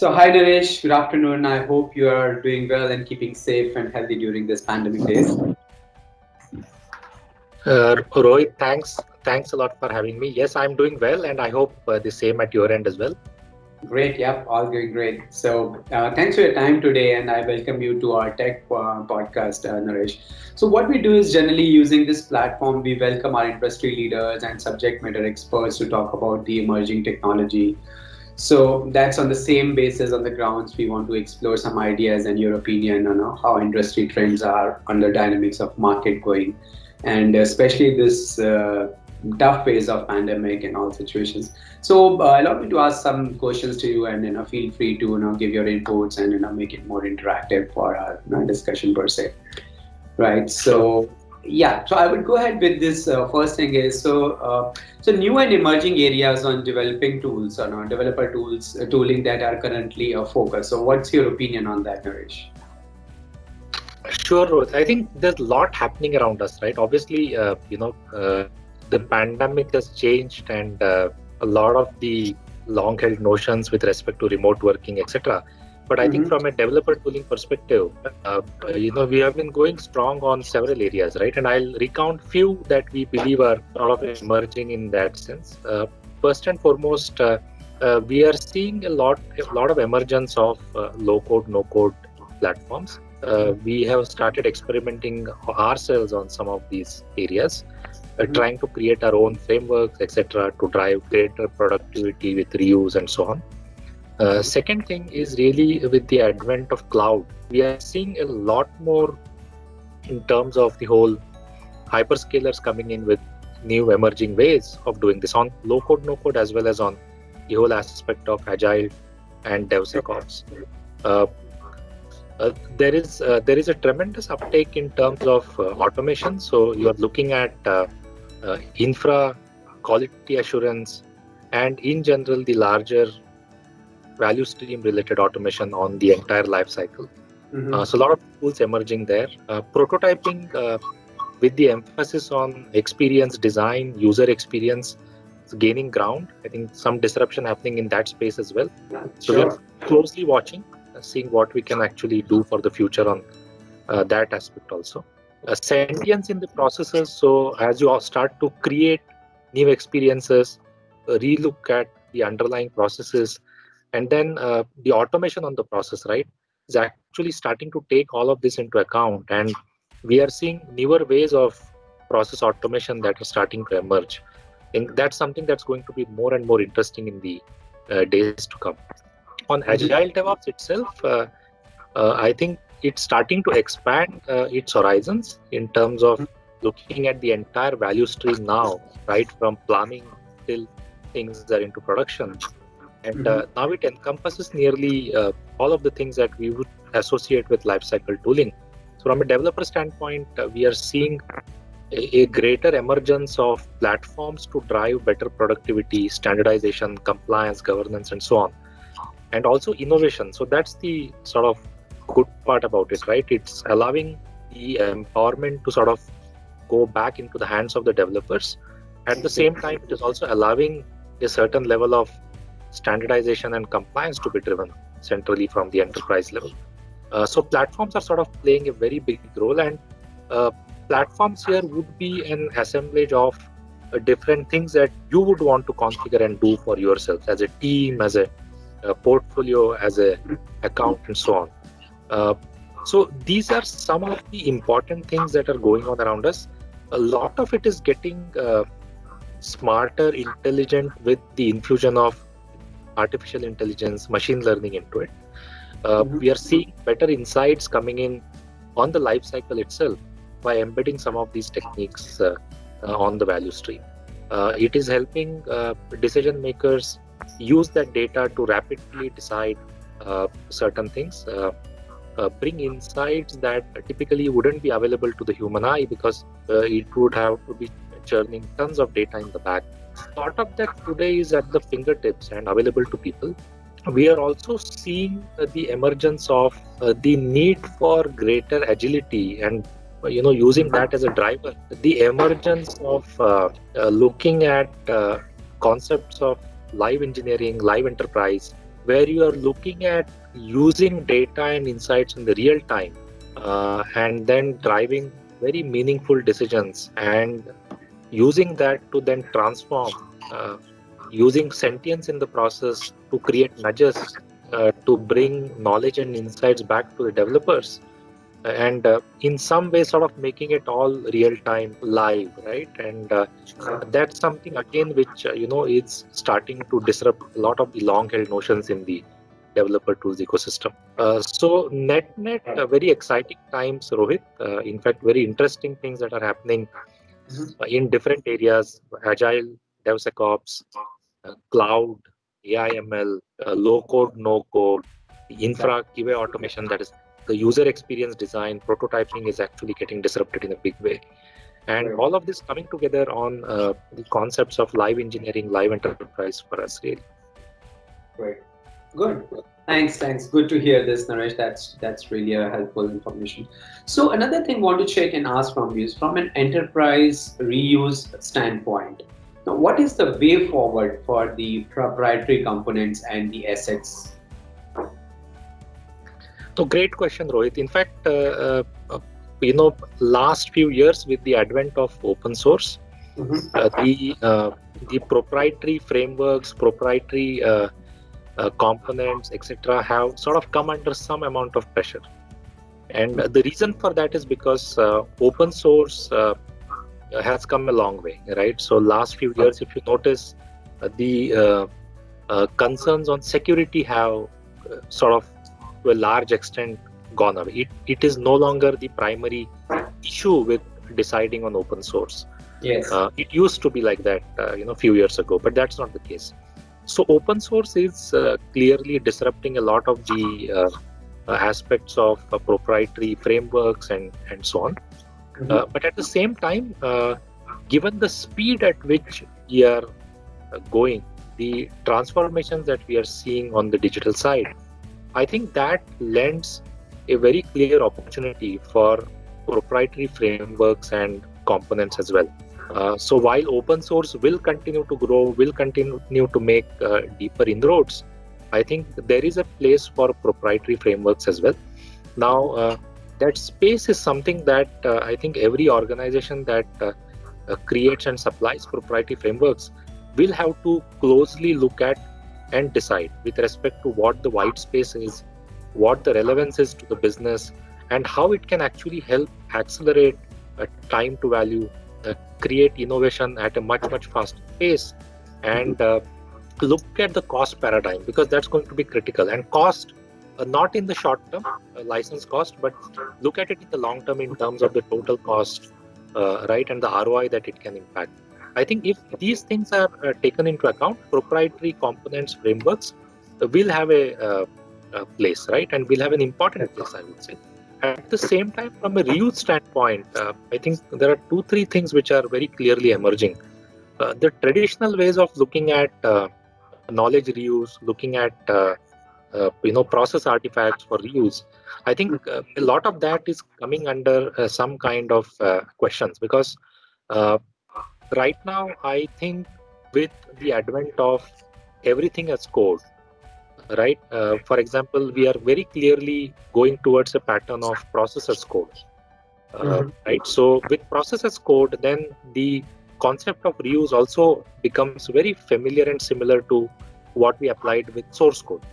So, hi Naresh, good afternoon. I hope you are doing well and keeping safe and healthy during this pandemic days. Rohit, thanks a lot for having me. Yes, I'm doing well, and I hope the same at your end as well. Great, yep, all going great. So, thanks for your time today, and I welcome you to our tech podcast, Naresh. So, what we do is generally using this platform, we welcome our industry leaders and subject matter experts to talk about the emerging technology. So, that's on the same basis on the grounds we want to explore some ideas and your opinion on how industry trends are on the dynamics of market going, and especially this tough phase of pandemic and all situations. So allow me to ask some questions to you, and feel free to give your inputs and make it more interactive for our discussion per se. Right. Sure. So yeah. So I would go ahead with this. First thing is so new and emerging areas on developing tools or developer tools tooling that are currently a focus. So what's your opinion on that, Naresh? Sure, Rohit. I think there's a lot happening around us, right? Obviously, the pandemic has changed, and a lot of the long-held notions with respect to remote working, etc. But I think Mm-hmm. from a developer tooling perspective, we have been going strong on several areas, right? And I'll recount few that we believe are sort of emerging in that sense. First and foremost, we are seeing a lot of emergence of low-code, no-code platforms. We have started experimenting ourselves on some of these areas, trying to create our own frameworks, etc., to drive greater productivity with reuse and so on. Second thing is really with the advent of cloud, we are seeing a lot more in terms of the whole hyperscalers coming in with new emerging ways of doing this on low code, no code, as well as on the whole aspect of agile and DevSecOps. Uh, there is a tremendous uptake in terms of automation. So you are looking at infra, quality assurance, and in general the larger value stream related automation on the entire life cycle. Mm-hmm. So a lot of tools emerging there. Prototyping with the emphasis on experience design, user experience, is gaining ground. I think some disruption happening in that space as well. So we are Sure. closely watching, seeing what we can actually do for the future on that aspect also. Sentience in the processes. So as you all start to create new experiences, relook at the underlying processes, and then the automation on the process, right, is actually starting to take all of this into account, and we are seeing newer ways of process automation that are starting to emerge. And that's something that's going to be more and more interesting in the days to come. On agile DevOps itself, I think it's starting to expand its horizons in terms of looking at the entire value stream now, right from planning till things are into production. And Mm-hmm. now it encompasses nearly all of the things that we would associate with lifecycle tooling. So from a developer standpoint, we are seeing a greater emergence of platforms to drive better productivity, standardization, compliance, governance, and so on, and also innovation. So that's the sort of good part about it, right? It's allowing the empowerment to sort of go back into the hands of the developers. At the same time, it is also allowing a certain level of standardization and compliance to be driven centrally from the enterprise level. So platforms are sort of playing a very big role, and uh, platforms here would be an assemblage of different things that you would want to configure and do for yourself as a team, as a portfolio, as a account, and so on. Uh, so these are some of the important things that are going on around us. A lot of it is getting smarter, intelligent with the infusion of artificial intelligence, machine learning into it. We are seeing better insights coming in on the life cycle itself by embedding some of these techniques on the value stream. It is helping decision makers use that data to rapidly decide certain things, bring insights that typically wouldn't be available to the human eye because it would have to be churning tons of data in the back. A lot of that today is at the fingertips and available to people. We are also seeing the emergence of the need for greater agility and using that as a driver. The emergence of looking at concepts of live engineering, live enterprise, where you are looking at using data and insights in the real time, and then driving very meaningful decisions and using that to then transform, using sentience in the process to create nudges, to bring knowledge and insights back to the developers, and in some way sort of making it all real time live, right? And that's something again which is starting to disrupt a lot of the long held notions in the developer tools ecosystem. So net very exciting times, Rohit. In fact, very interesting things that are happening in different areas: agile, DevSecOps, cloud, AI, ML, low code, no code, the infra QA automation, that is the user experience design, prototyping is actually getting disrupted in a big way. And all of this coming together on the concepts of live engineering, live enterprise for us, really. Right. Good. Thanks. Good to hear this, Naresh. That's really a helpful information. So another thing I want to check and ask from you is from an enterprise reuse standpoint. Now, what is the way forward for the proprietary components and the assets? So great question, Rohit. In fact, last few years with the advent of open source, the proprietary frameworks, proprietary components, etc., have sort of come under some amount of pressure. And the reason for that is because open source has come a long way, right? So last few years, if you notice, the concerns on security have sort of to a large extent gone away. It is no longer the primary issue with deciding on open source. Yes. It used to be like that, a few years ago, but that's not the case. So open source is clearly disrupting a lot of the aspects of proprietary frameworks and so on. But at the same time, given the speed at which we are going, the transformations that we are seeing on the digital side, I think that lends a very clear opportunity for proprietary frameworks and components as well. So while open source will continue to grow, will continue to make deeper inroads, I think there is a place for proprietary frameworks as well. Now, that space is something that I think every organization that creates and supplies proprietary frameworks will have to closely look at and decide with respect to what the white space is, what the relevance is to the business, and how it can actually help accelerate time to value, create innovation at a much faster pace, and look at the cost paradigm, because that's going to be critical. And cost, not in the short term, license cost, but look at it in the long term in terms of the total cost, right, and the ROI that it can impact. I think if these things are taken into account, proprietary components, frameworks will have a place, right? And will have an important place, I would say. At the same time, from a reuse standpoint, I think there are 2-3 things which are very clearly emerging. The traditional ways of looking at knowledge reuse, looking at process artifacts for reuse, I think a lot of that is coming under some kind of questions, because right now, I think with the advent of everything as code, right? For example, we are very clearly going towards a pattern of process as code, right? So with process as code, then the concept of reuse also becomes very familiar and similar to what we applied with source code.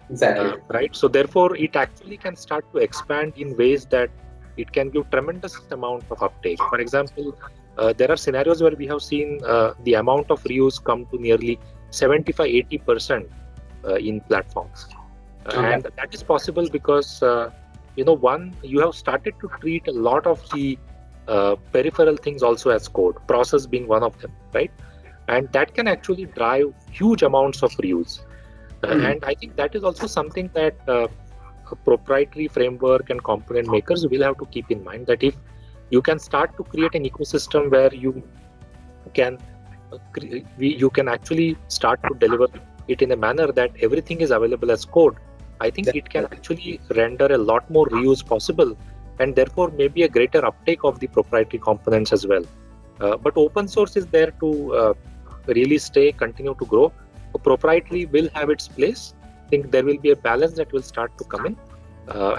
Exactly. Right. So therefore, it actually can start to expand in ways that it can give tremendous amount of uptake. For example, there are scenarios where we have seen the amount of reuse come to nearly 75-80% in platforms. And that is possible because, one, you have started to treat a lot of the peripheral things also as code, process being one of them, right? And that can actually drive huge amounts of reuse. And I think that is also something that proprietary framework and component makers will have to keep in mind, that if you can start to create an ecosystem where you can actually start to deliver it in a manner that everything is available as code, I think it can actually render a lot more reuse possible, and therefore maybe a greater uptake of the proprietary components as well. But open source is there to really continue to grow. Proprietary will have its place, think there will be a balance that will start to come in.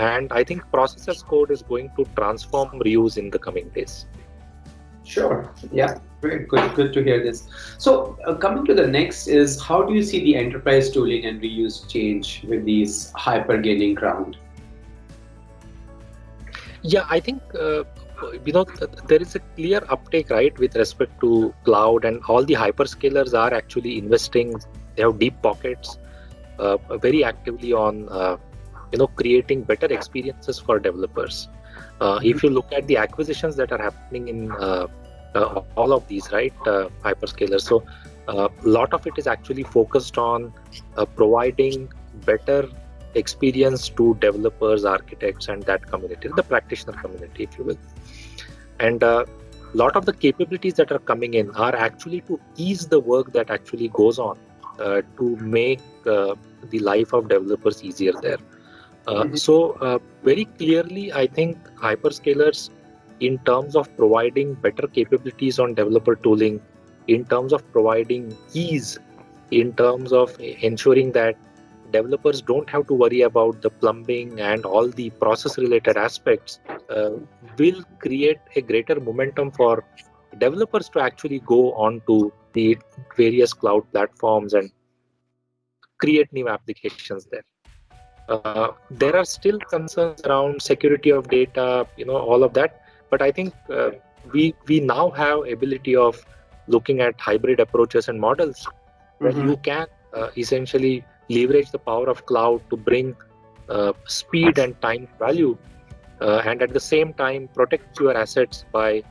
And I think process as code is going to transform reuse in the coming days. Sure. Yeah. Great. Good. Good to hear this. So, coming to the next is, how do you see the enterprise tooling and reuse change with these hyper gaining ground? Yeah, I think there is a clear uptake, right, with respect to cloud, and all the hyperscalers are actually investing. They have deep pockets, very actively on creating better experiences for developers. If you look at the acquisitions that are happening in all of these, right, hyperscalers, so a lot of it is actually focused on providing better experience to developers, architects, and that community, the practitioner community, if you will. And a lot of the capabilities that are coming in are actually to ease the work that actually goes on, to make the life of developers easier there. So very clearly, I think hyperscalers, in terms of providing better capabilities on developer tooling, in terms of providing ease, in terms of ensuring that developers don't have to worry about the plumbing and all the process related aspects, will create a greater momentum for developers to actually go on to the various cloud platforms and create new applications there. There are still concerns around security of data, all of that. But I think we now have ability of looking at hybrid approaches and models where you can essentially leverage the power of cloud to bring speed and time value, and at the same time protect your assets by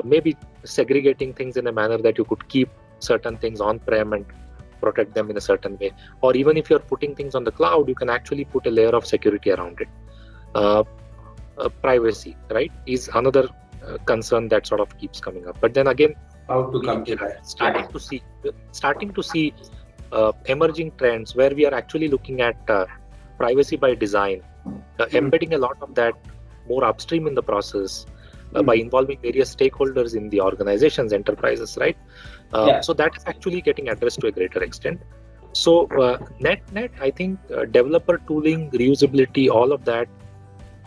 maybe segregating things in a manner that you could keep certain things on-prem and protect them in a certain way. Or even if you're putting things on the cloud, you can actually put a layer of security around it. Privacy, right, is another concern that sort of keeps coming up. But then again, how to come to that? starting to see emerging trends where we are actually looking at privacy by design, embedding a lot of that more upstream in the process, by involving various stakeholders in the organizations, enterprises, right? So that is actually getting addressed to a greater extent. So net, I think developer tooling, reusability, all of that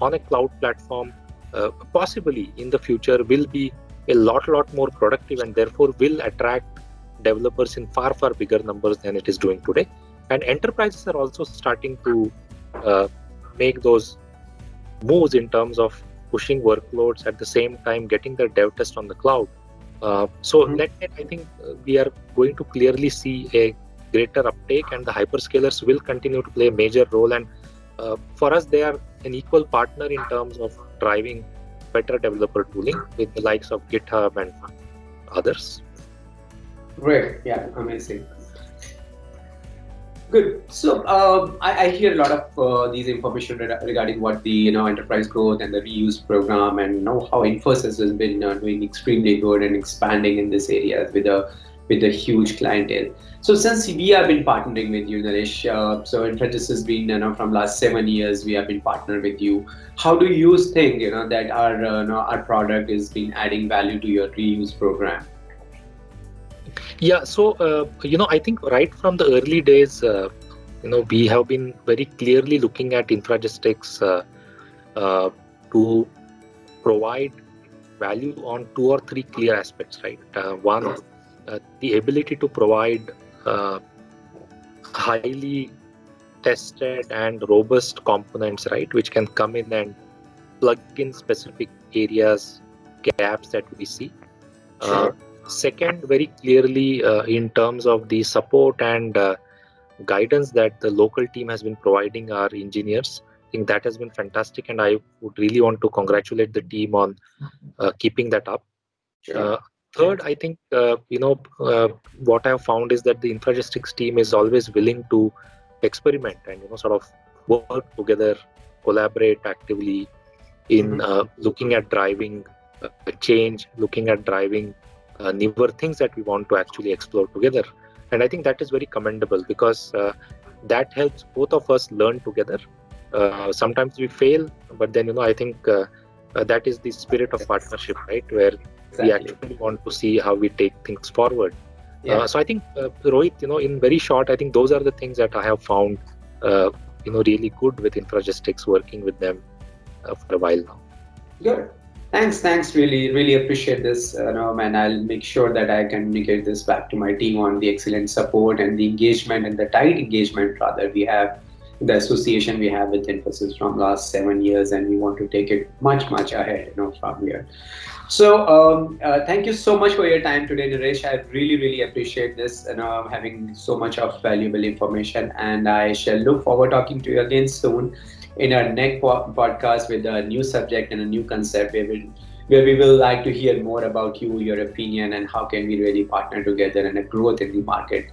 on a cloud platform, possibly in the future will be a lot more productive, and therefore will attract developers in far bigger numbers than it is doing today. And enterprises are also starting to make those moves in terms of pushing workloads, at the same time getting their dev test on the cloud. So net, I think we are going to clearly see a greater uptake, and the hyperscalers will continue to play a major role. And for us, they are an equal partner in terms of driving better developer tooling with the likes of GitHub and others. Great. Yeah, amazing. Good. So I hear a lot of these information regarding what the enterprise growth and the reuse program, and how Infosys has been doing extremely good and expanding in this area with a huge clientele. So since we have been partnering with you, Naresh, so Infosys has been from last 7 years we have been partnered with you. How do you think that our product is been adding value to your reuse program? Yeah, so I think right from the early days, we have been very clearly looking at Infragistics to provide value on 2 or 3 clear aspects, right? One, the ability to provide highly tested and robust components, right, which can come in and plug in specific areas, gaps that we see. Sure. Second, very clearly in terms of the support and guidance that the local team has been providing our engineers, I think that has been fantastic, and I would really want to congratulate the team on keeping that up. Sure. Third, I think what I have found is that the Infragistics team is always willing to experiment and sort of work together, collaborate actively in looking at driving change, looking at driving newer things that we want to actually explore together. And I think that is very commendable, because that helps both of us learn together. Sometimes we fail, but then I think that is the spirit of partnership, right, where we actually want to see how we take things forward. So I think Rohit, in very short, I think those are the things that I have found really good with Infragistics, working with them for a while now. Good. Thanks. Really appreciate this, and I'll make sure that I communicate this back to my team on the excellent support and the engagement and the tight engagement rather we have, the association we have with Infosys from last 7 years, and we want to take it much ahead, from here. So thank you so much for your time today, Naresh. I really appreciate this, having so much of valuable information, and I shall look forward talking to you again soon in our next podcast with a new subject and a new concept where we will like to hear more about you, your opinion, and how can we really partner together and a growth in the market,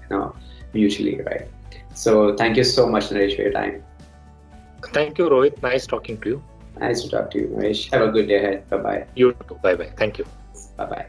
mutually, right? So thank you so much, Naresh, for your time. Thank you, Rohit. Nice talking to you. Nice to talk to you, Naresh. Have a good day ahead. Bye bye. You too. Bye bye. Thank you. Bye bye.